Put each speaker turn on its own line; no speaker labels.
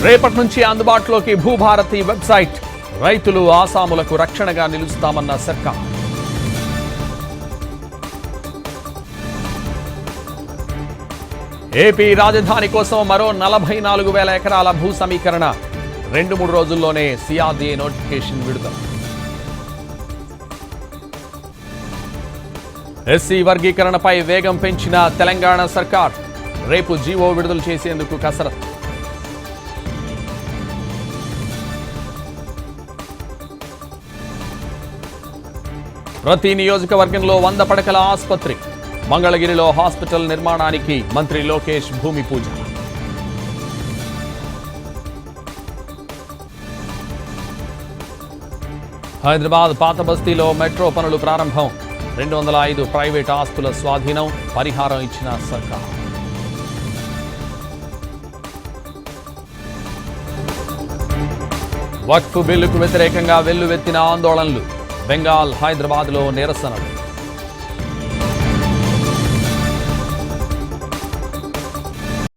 రేపటి నుంచి అందుబాటులోకి భూభారతి వెబ్సైట్. రైతులు ఆసాములకు రక్షణగా నిలుస్తామన్న సర్కార్. ఏపీ రాజధాని కోసం మరో 44,000 ఎకరాల భూ సమీకరణ. 2-3 రోజుల్లోనే సిఆర్డీఏ నోటిఫికేషన్ విడుదల. ఎస్సీ వర్గీకరణపై వేగం పెంచిన తెలంగాణ సర్కార్. రేపు జీవో విడుదల చేసేందుకు కసరత్తు. ప్రతి నియోజకవర్గంలో 100 పడకల ఆసుపత్రి. మంగళగిరిలో హాస్పిటల్ నిర్మాణానికి మంత్రి లోకేష్ భూమి పూజ. హైదరాబాద్ పాత బస్తీలో మెట్రో పనులు ప్రారంభం. 205 ప్రైవేట్ ఆస్తుల స్వాధీనం. పరిహారం ఇచ్చిన సర్కార్. వక్ఫ్ బిల్లుకు వ్యతిరేకంగా వెల్లువెత్తిన ఆందోళనలు. బెంగాల్, హైదరాబాద్లో నిరసనలు.